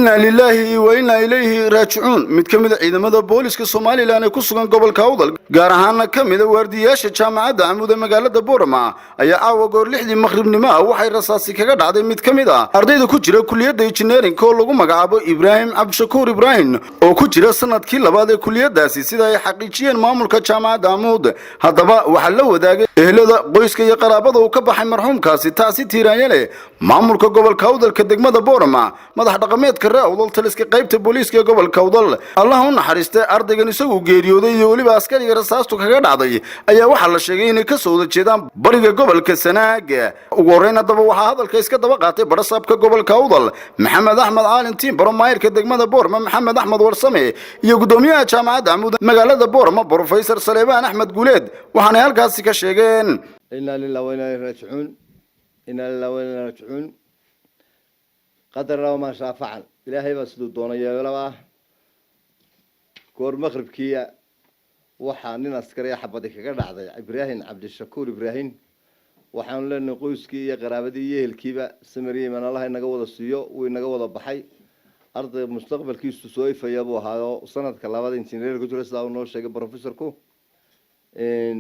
إنا لله وإنا إليه راجعون mid ka mid ah ciidamada booliska Soomaaliland ee ku sugan gobolka Awdal gaar ahaan ka mid ah waardiyaasha jaamacadda Amuud ee magaalada Boorama ayaa caawa goor 6 maqribnimo waxay rasaasi kaga dhacday mid ka mid ah ardayda ku jira kulliyadda engineering oo lagu magacaabo Ibrahim Abdishakuur Ibrahim oo ku jira sanadkii labaad ee kulliyaddaasi sida ay xaqiijiyeen maamulka jaamacadda Amuud haddaba waxa la wadaagay ehelada qoyska iyo qaraabada uu ka baxay marxuumkaasi taasi tiiraanyale maamulka gobolka Awdal ka degmada Boorama madax dhaqameedka Awdal taliska qaybta booliska gobolka Awdal Allah u naxariistay ardaygan isagu geeriyooday iyo waliba askariga rasaastu kaga dhacday ayaa waxa la sheegay inay ka soo jeedaan bariga gobolka Sanaag ugu horeyn hadaba waxa hadalka iska daba qaatay barasaabka gobolka Awdal Maxamed Axmed Caalintiin barmaayirka degmada Boorama Maxamed Axmed Warsame iyo gudoomiyaha jaamacadda Amuud magaalada Boorama Professor Saleebaan Axmed Guuleed waxaana halkaas ka sheegeen inna lillahi wa inna ilayhi raaji'uun inna lillahi wa inna ilayhi raaji'uun قدر الله ما شاء فعل إلهي بس دونه يا ولا كور مغرب كيا وحنين عسكرية حبضي كذا عضي إبراهيم عبد الشكور إبراهيم وحن لنا قوس كيا قرابدية الكيبة سمري من الله ينجود السيو وينجود البحي أرض مستقبل كيس سوي في أبو هذا سنة كلامات إنسانية كتير سلاو نور شيء بروفيسور كو إن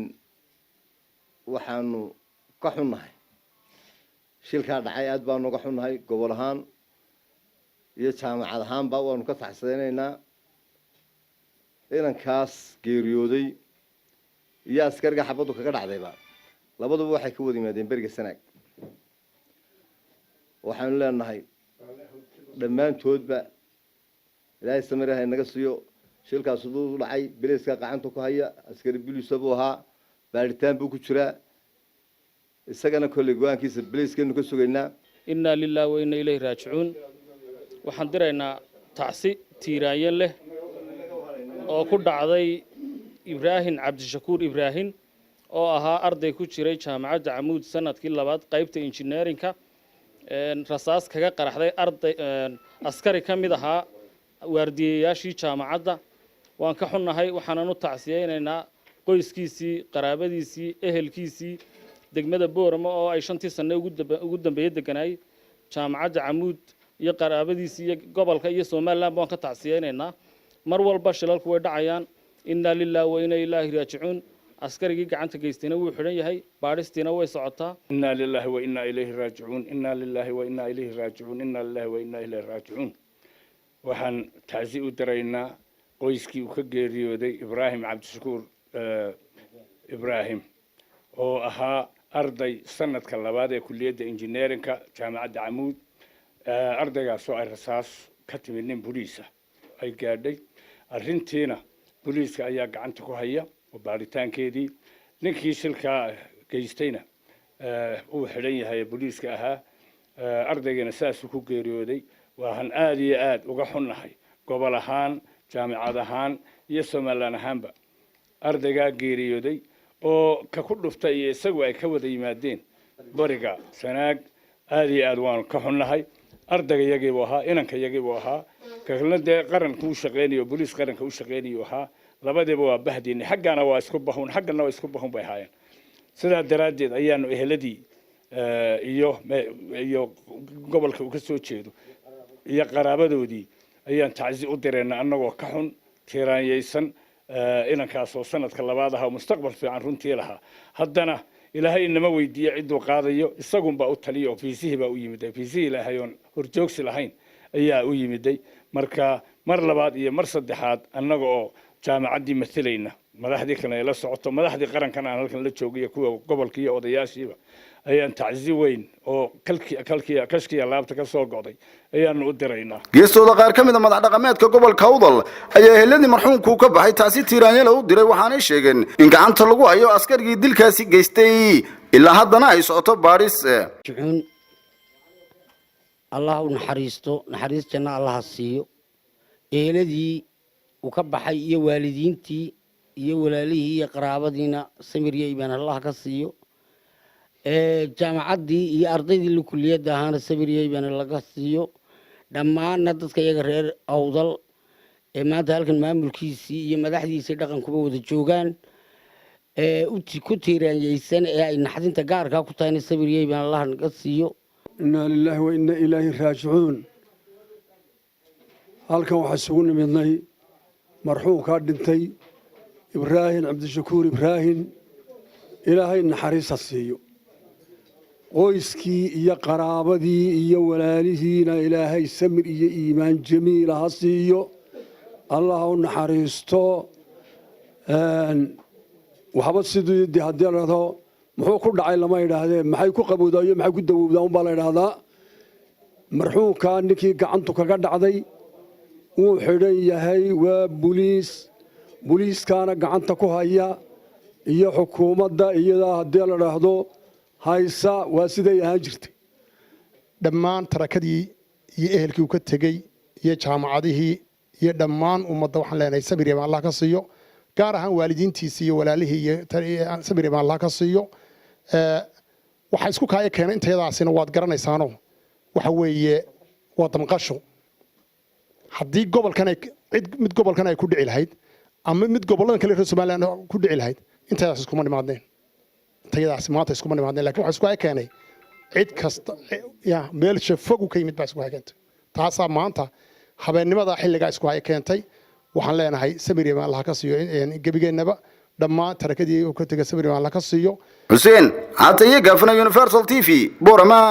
وحن كحنا شيل كارد حياة بانو كحنا هاي قبلهان يجمع الهام باو نقطع سنينا إن كاس جيريودي يا سكرجة حبضو كقدر عذيبا لابد واحد كودي مدين برج السنة وحن لنا هاي لما تود بقى لا يستمر هاي نقصيو شركة صدور العي بليس كقعنتو كهيا سكر بليس سبوها بعدين بكتشرة السكن كل جوان كيس بليس كأنه كسوقنا إنا لله وإنا إليه راجعون waxaan diraynaa tacsi tiiraaye leh oo ku dhacday Ibrahim Abdishakuur Ibrahim oo ahaa arday ku jiray jaamacadda Amuud sanadkii labaad qaybta engineering-ka rasaas kaga qaraxday arday askari ka mid ahaa waardiyayaashii jaamacadda waan ka xunnahay waxaan u tacsiyeynaynaa qoyskiisii qaraabadiisii ehelkiisii degmada Boorama oo ay 5 sano ugu dambeeyay deganay jaamacadda Amuud iyo qaraabadiisa iyo gobolka iyo Soomaaliland baan ka tacsiyeynaa mar walba shilalku way dhacayaan inna lillahi wa inna ilayhi raaji'uun askarigii gacanta geystayna wuu xiran yahay baaristiina way socotaa inna lillahi wa inna ilayhi raaji'uun inna lillahi wa inna ilayhi raaji'uun inna lillahi wa inna ilayhi raaji'uun waxaan tacsi u diraynaa qoyskii uu ka geeriyooday Ibrahim Abdishakuur Ibrahim oo ahaa arday sanadka labaad ee kulliyadda engineering-ka jaamacadda Amuud ardaygaas oo ay rasaas ka timid nin booliis ah ay gaadhay arrintiina booliiska ayaa gacanta ku haya oo baaritaankeedii ninkii shilka geystayna uu xiran yahay booliiska ahaa ardaygana saas ku geeriyooday waxaan aad iyo aad uga xunnahay gobol ahaan jaamacad ahaan iyo Soomaaliland ahaanba ardayga geeriyooday oo ka ku dhuftay iyo isagu ay ka wada yimaadeen bariga Sanaag aad iyo aad waan ka xunnahay ardayga yagii waha inanka yagii waha kalnade qaranku u shaqeeyo booliis qaranka u shaqeeyo waha labadaba waa bahdin xaqana waa isku bahun xaqana waa isku bahun bay haayeen sida daraadeed ayaanu eheladii iyo gobolka uu ka soo jeedo iyo qaraabadoodii ayaan tacsi u direena anagoo ka xun tiiraanyeysan inankaas oo sanadka labaad ah mustaqbal fiican runtii laha haddana ilaahay inama weydiiyo ciduu qaadayo isagun baa u taliyo fiisihi baa u yimiday fiisihi ilaahay oo horjoogsi lahayn ayaa u yimiday marka mar labaad iyo mar saddexaad annaga oo jaamacaddii mathalayna madaxdii kale la socoto madaxdii qarankan aan halkan la joogay kuwa gobolka iyo odayaashiiba ayaan tacsi weyn oo kashkiya laabta ka soo go'day ayaan u diraynaa geestooda qaar ka mid ah madax dhaqameedka gobolka Awdal ayaa eheladii marxuumku ka baxay taasi tiiraanyale u diray waxaanay sheegeen in gacanta lagu hayo askarigii dilkaasi geystay ilaa haddana ay socoto baaris Allah u naxariis janna Allah siiyo eheladii uu ka baxay iyo waalidiintii iyo walaalihii iyo qaraabadiina samiriye ibn Allah ka siiyo jaamacaddii iyo ardaydii kulliyadda ahaana samiriye ibn laga siiyo dhammaan dadka iyaga reer Awdal maanta halkan maamulkiisii iyo madaxdiisii dhaqankuba wada joogaan ku tiiraanyeysan ee ay naxdinta gaarka ku tahay samiriye ibn Allah naga siiyo inna lillahi wa inna ilayhi raaji'uun halkan waxaa isugu nimidnay marxuumkaa dhintay ibraahim cabdishakuur ibraahim ilaahay naxariista siiyo qoyskii iyo qaraabadii iyo walaalihiina ilaahay samir iyo iimaan jamiila ha siiyo allah u naxariisto waxba sidii haddii la dhahdo muxuu ku dhacay lama yidhaahdee maxay ku qabowdaa iyo maxay ku dawowdaa unbaa la yidhaahdaa marxuumkaa ninkii gacantu kaga dhacday wuu xidhan yahay waa buliiskaana gacanta ku haya iyo xukuumadda iyadaa haddii la dhaahdo haysa waa siday ahaan jirtay dhammaan tarakadii iyo ehelkii uu ka tegey iyo jaamacadihii iyo dhammaan ummadda waxaan leenahay sabir iyo Allah ka siiyo gaar ahaan waalidiintiisa iyo walaalihii iyo sabir iyo Allah ka siiyo waxa isku kaaya keenay intayadaasina waad garanaysaano waxa weeye waa damqasho haddii gobolkan ay mid gobolkan ay ku dhici lahayd ama mid gobolladan kale reer Soomaaliland ku dhici lahayd intayadaas iskuma dhimaadeen intayadaas maanta iskuma dhimaadeen laakiin waxa isku kaaya keenay cid kasta ya meel shafog ka yimid baa isku kaaya keentay taasa maanta habeennimada xilliga isku kaaya keentay waxaan leenahay sabir iyo Allah ka siiyo gabigeennaba dhammaan tarakadii uu ka tagay sabir iyo Allah ka siiyo Hussein Ataye Gafna Universal TV Borama